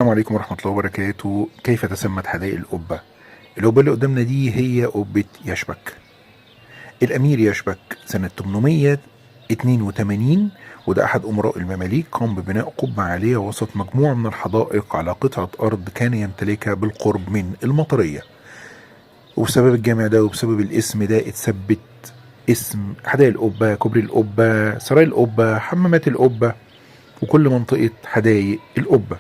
السلام عليكم ورحمة الله وبركاته. كيف تسمت حدائق القبة؟ القبة اللي قدامنا دي هي قبة يشبك. الأمير يشبك سنة 882، وده أحد أمراء المماليك، قام ببناء قبة عالية وسط مجموعة من الحدائق على قطعة أرض كان يمتلكها بالقرب من المطرية. وبسبب الجامع ده وبسبب الاسم ده اتثبت اسم حدائق القبة، كوبري القبة، سراي القبة، حمامات القبة، وكل منطقة حدائق القبة.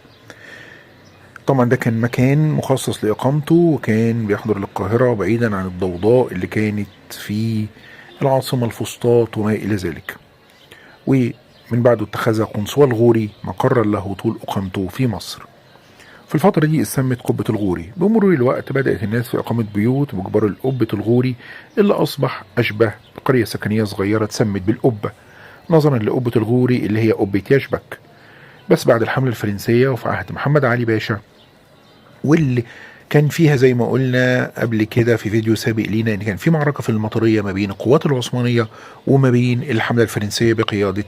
طبعا ده كان مكان مخصص لإقامته، وكان بيحضر للقاهرة بعيدا عن الضوضاء اللي كانت في العاصمة الفسطاط وما إلى ذلك. ومن بعده اتخذ قنصوة الغوري مقرا له طول إقامته في مصر. في الفترة دي اتسمت قبة الغوري. بمرور الوقت بدأت الناس في إقامة بيوت بجبار القبة الغوري، اللي أصبح أشبه بقرية سكنية صغيرة اتسمت بالقبة، نظرا لقبة الغوري اللي هي قبة يشبك. بس بعد الحملة الفرنسية وفي عهد محمد علي باشا، واللي كان فيها زي ما قلنا قبل كده في فيديو سابق لينا ان كان في معركه في المطريه ما بين القوات العثمانيه وما بين الحمله الفرنسيه بقياده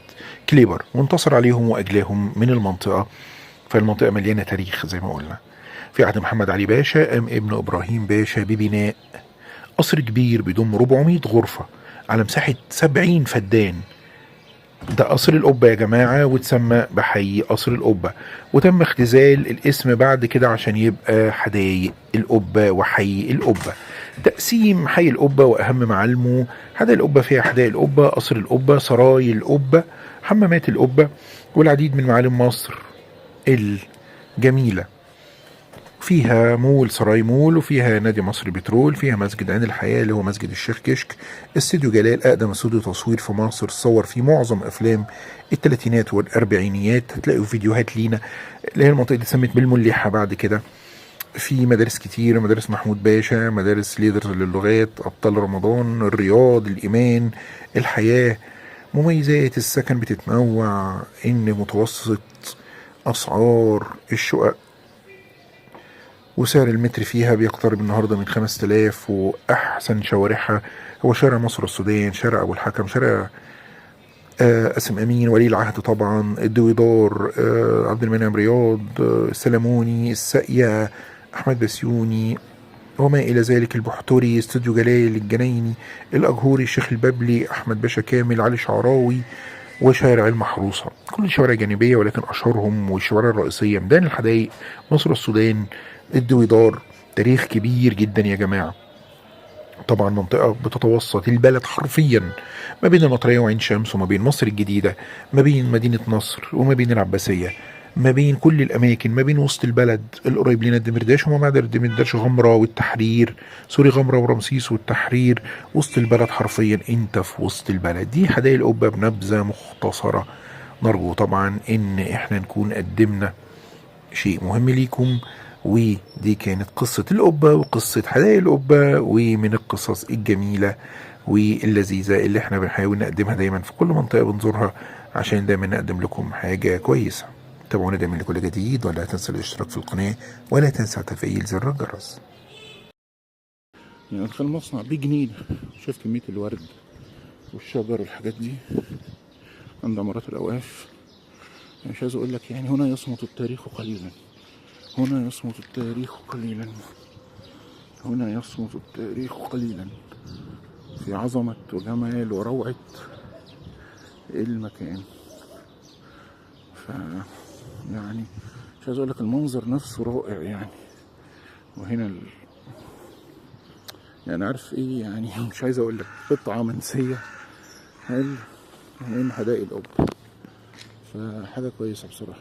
كليبر، وانتصر عليهم واجلاهم من المنطقه. فالمنطقه مليانه تاريخ زي ما قلنا. في عهد محمد علي باشا قام ابن ابراهيم باشا ببناء قصر كبير بيضم 400 غرفه على مساحه 70 فدان. ده قصر القبة يا جماعة، وتسمى بحي قصر القبة، وتم اختزال الاسم بعد كده عشان يبقى حدايق القبة وحي القبة. تقسيم حي القبة وأهم معالمه: حدائق القبة فيها حدائق القبة، قصر القبة، سراي القبة، حمامات القبة، والعديد من معالم مصر الجميلة. فيها مول سراي مول، وفيها نادي مصر بترول، فيها مسجد عين الحياة اللي هو مسجد الشيخ كشك، استوديو جلال أقدم استوديو تصوير في مصر، صور فيه معظم أفلام الثلاثينات والأربعينيات. هتلاقوا فيديوهات لينا، اللي هي المنطقة دي اتسمت بالمليحة بعد كده. في مدارس كتير: مدارس محمود باشا، مدارس ليدر للغات، أبطال رمضان، الرياض، الإيمان، الحياة. مميزات السكن بتتنوع، إن متوسط أسعار الشقق وسعر المتر فيها بيقترب النهارده من 5000، واحسن شوارعها هو شارع مصر السودان، شارع ابو الحكم، شارع قاسم امين ولي العهد، طبعا الدويدار، عبد المنعم رياض، السلموني، الساقية، احمد بسيوني وما الى ذلك، البحتري، استوديو جلال، الجنايني، الاجهوري، الشيخ البابلي، احمد باشا كامل، علي شعراوي، وشارع المحروسة. كل شوارع جانبية ولكن أشهرهم والشوارع الرئيسية: ميدان الحدائق، مصر السودان، الدويدار. تاريخ كبير جدا يا جماعة. طبعا منطقة بتتوسط البلد حرفيا ما بين المطرية وعين شمس، وما بين مصر الجديدة، ما بين مدينة نصر وما بين العباسية، ما بين كل الأماكن، ما بين وسط البلد القريب لنا الدمرداش وما بعد الدمرداش غمرة والتحرير، سوري غمرة ورمسيس والتحرير. وسط البلد حرفيا، انت في وسط البلد. دي حدائق القبة بنبذة مختصرة. نرجو طبعا ان احنا نكون قدمنا شيء مهم ليكم. ودي كانت قصة القبة وقصة حدائق القبة، ومن القصص الجميلة واللذيذة اللي احنا بنحاول نقدمها دايما في كل منطقة بنزورها، عشان دايما نقدم لكم حاجة كويسة. تابعونا دايما لكل جديد، ولا تنسى الاشتراك في القناة، ولا تنسى تفعيل زر الجرس. يعني ادخل مصنع بجنينة، شوف كمية الورد والشجر والحاجات دي عند عمارات الأوقاف. يعني مش عايز أقول لك، يعني هنا يصمت التاريخ قليلا، هنا يصمت التاريخ قليلا، هنا يصمت التاريخ قليلا في عظمة وجمال وروعة المكان. يعني مش عايز أقول لك، المنظر نفسه رائع يعني. وهنا يعني عارف ايه، يعني مش عايز اقول لك قطعة منسية هل من حدائق القبة، فحاجة كويسة بصراحة.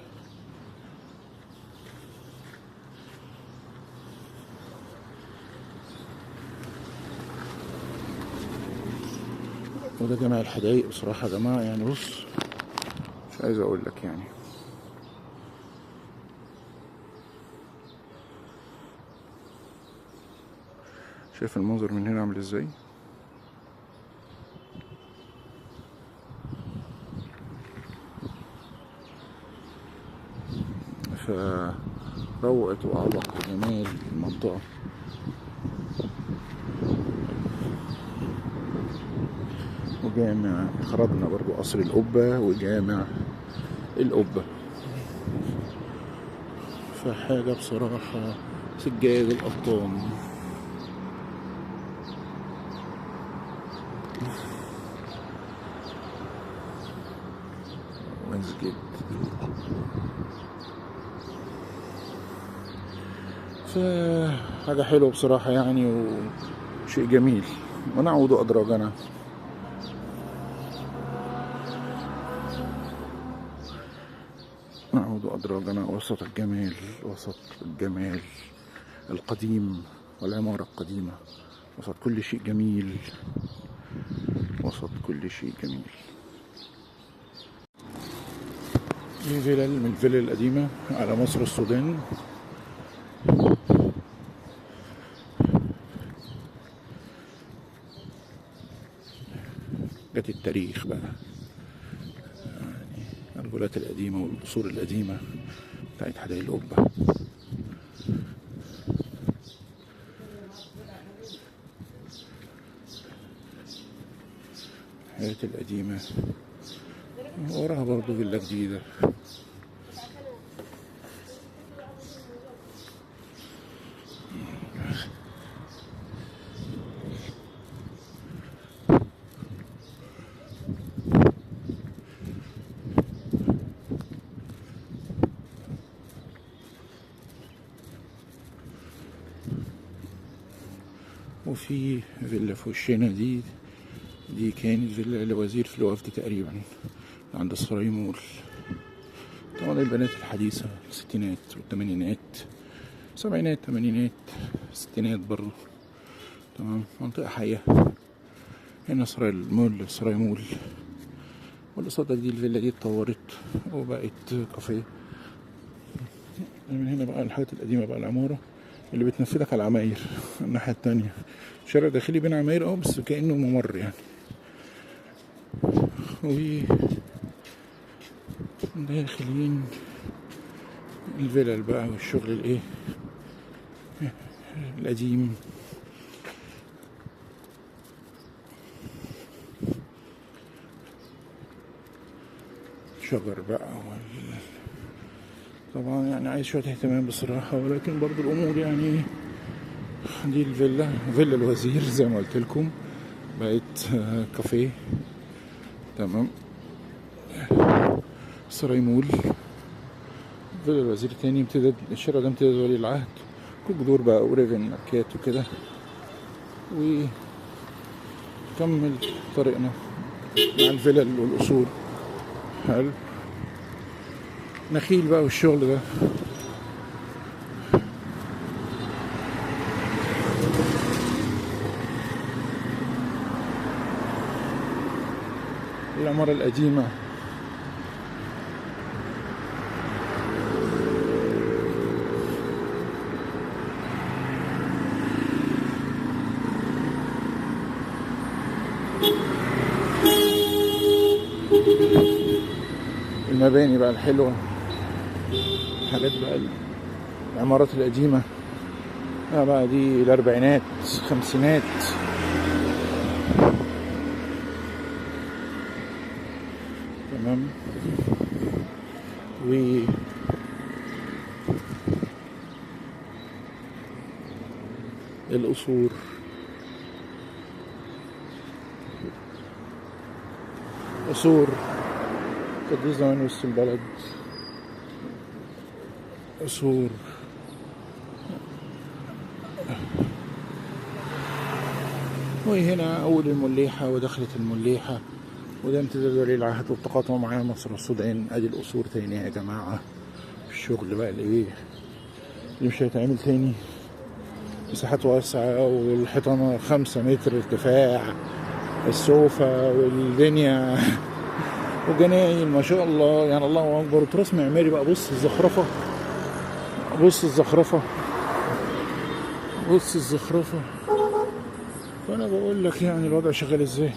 وده جمع الحدائق بصراحة يا جماعة. يعني بص، مش عايز اقول لك يعني شايف المنظر من هنا عامل ازاي. فروعة وأعمق جمال المنطقة. وجامع خرجنا برضو قصر القبة وجامع القبة. فحاجة بصراحة سجاد القطان. وينزجيت فحاجة حلوة بصراحة يعني، وشيء جميل. ونعود أدراجنا وسط الجمال، وسط الجمال القديم والعمارة القديمة، وسط كل شيء جميل، وسط كل شيء جميل. دي فيلل من الفيلل القديمة على مصر السودان. جت التاريخ بقى يعني، الرجولات القديمة والقصور القديمة بتاعت حدائق القبة. الحياة القديمة، وراها برضو فيلا جديدة. وفي فيلا في وشنا دي كانت فيلا لوزير في الوفد تقريبا عند السراي مول. طبعا البنات الحديثة، الستينات والثمانينات، سبعينات، ثمانينات، ستينات برضو. تمام، منطقة حية. هنا سراي مول. واللي صدق دي الفيلا دي اتطورت وبقت كافيه. من هنا بقى الحاجات القديمة بقى، العمارة اللي بتنفذك على العماير الناحية التانية. شارع داخلي بين عماير بس كأنه ممر يعني. داخلين الفيلل بقى والشغل الايه القديم. شجر بقى طبعا يعني عايز شوية اهتمام بصراحة، ولكن برضو الأمور يعني. دي فيلا الوزير زي ما قلت لكم، بقت كافيه. تمام، سراي مول. فيلا الوزير تاني امتداد، الشارع ده امتداد ولي العهد. كل جذور بقى وريفن ماركات وكده. وكمل طريقنا مع الفيلل والقصور. حلو، نخيل بقى والشغل ده. العمارة القديمة. المباني بقى الحلوة، الحاجات بقى العمارات القديمة بقى دي الأربعينات، خمسينات. تمام، والقصور. قصور قد زمان وسط البلد. قصور وهنا أول المليحة ودخلة المليحة، وده امتداد ولي العهد والتقاطع مع مصر والسودان. ادي القصور تاني يا جماعة. الشغل بقى اللي مش هيتعمل تاني. مساحات واسعة والحيطانة 5 متر ارتفاع، السوفة والدنيا وجناين ما شاء الله يعني، الله اكبر. تراث معماري بقى. بص الزخرفة، بص الزخرفة. فانا بقول لك يعني الوضع شغال ازاي.